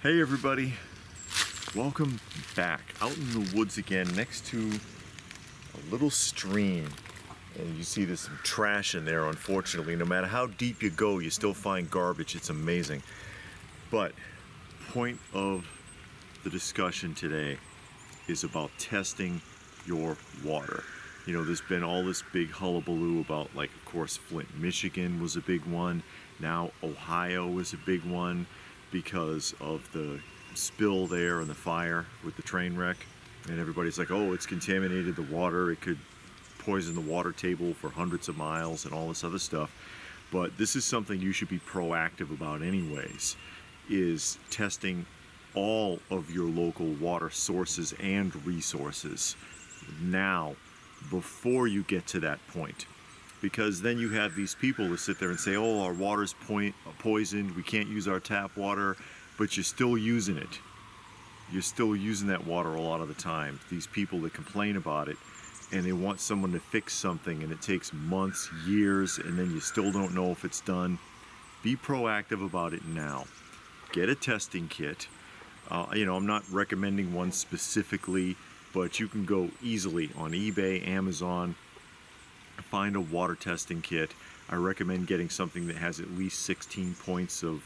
Hey everybody, welcome back out in the woods again next to a little stream. And you see there's some trash in there, unfortunately. No matter how deep you go, you still find garbage. It's amazing. But point of the discussion today is about testing your water. You know, there's been all this big hullabaloo about, like, of course, Flint, Michigan was a big one. Now Ohio is a big one because of the spill there and the fire with the train wreck. And everybody's like, oh, it's contaminated the water. It could poison the water table for hundreds of miles and all this other stuff. But this is something you should be proactive about anyways, is testing all of your local water sources and resources now before you get to that point. Because then you have these people that sit there and say, oh, our water's poisoned, we can't use our tap water, but you're still using it. You're still using that water a lot of the time. These people that complain about it, and they want someone to fix something, and it takes months, years, and then you still don't know if it's done. Be proactive about it now. Get a testing kit. I'm not recommending one specifically, but you can go easily on eBay, Amazon, find a water testing kit. I recommend getting something that has at least 16 points of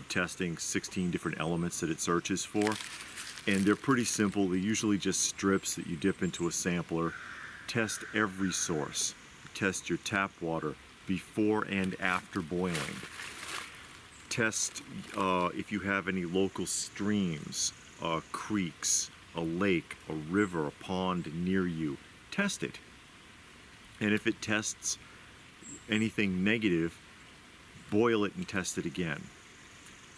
testing, 16 different elements that it searches for. And they're pretty simple. They're usually just strips that you dip into a sampler. Test every source. Test your tap water before and after boiling. Test if you have any local streams, creeks, a lake, a river, a pond near you. Test it. And if it tests anything negative, boil it and test it again.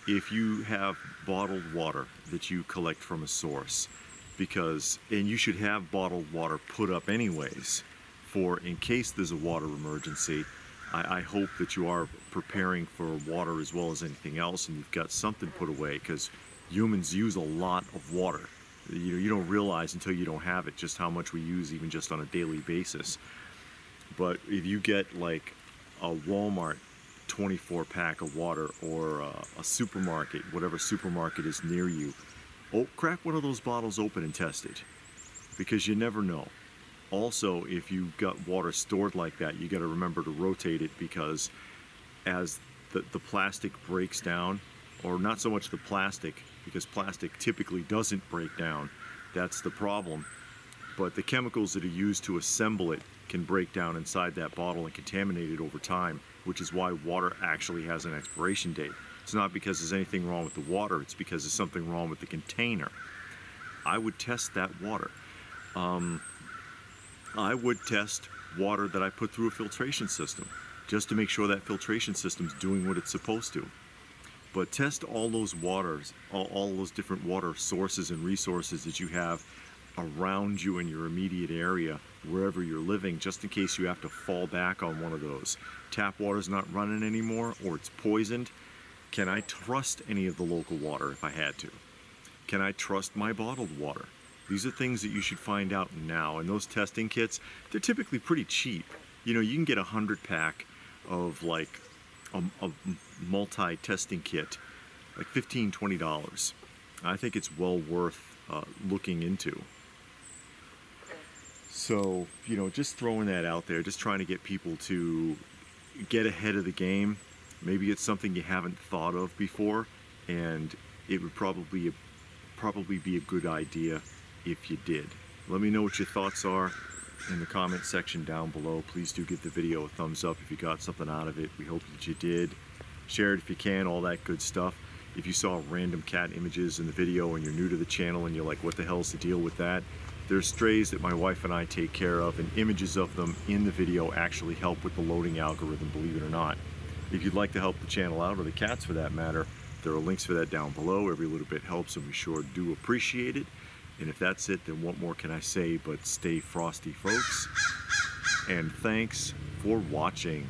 If you have bottled water that you collect from a source, and you should have bottled water put up anyways, for in case there's a water emergency. I hope that you are preparing for water as well as anything else, and you've got something put away, because humans use a lot of water. You don't realize until you don't have it just how much we use even just on a daily basis. But if you get like a Walmart 24 pack of water, or a supermarket, whatever supermarket is near you, crack one of those bottles open and test it, because you never know. Also, if you've got water stored like that, you got to remember to rotate it, because as the plastic breaks down, or not so much the plastic, because plastic typically doesn't break down, that's the problem, but the chemicals that are used to assemble it can break down inside that bottle and contaminate it over time, which is why water actually has an expiration date. It's not because there's anything wrong with the water, it's because there's something wrong with the container. I would test that water. I would test water that I put through a filtration system, just to make sure that filtration system's doing what it's supposed to. But test all those waters, all those different water sources and resources that you have around you in your immediate area, wherever you're living, just in case you have to fall back on one of those. Tap water's not running anymore, or it's poisoned. Can I trust any of the local water if I had to? Can I trust my bottled water? These are things that you should find out now. And those testing kits, they're typically pretty cheap. You know, you can get a 100-pack of like a multi-testing kit, like $15, $20. I think it's well worth looking into. So, just throwing that out there, just trying to get people to get ahead of the game. Maybe it's something you haven't thought of before, and it would probably be a good idea if you did. Let me know what your thoughts are in the comment section down below. Please do give the video a thumbs up if you got something out of it. We hope that you did. Share it if you can, all that good stuff. If you saw random cat images in the video and you're new to the channel and you're like, what the hell's the deal with that? There's strays that my wife and I take care of, and images of them in the video actually help with the loading algorithm, believe it or not. If you'd like to help the channel out, or the cats for that matter, there are links for that down below. Every little bit helps, and we sure do appreciate it. And if that's it, then what more can I say but stay frosty, folks? And thanks for watching.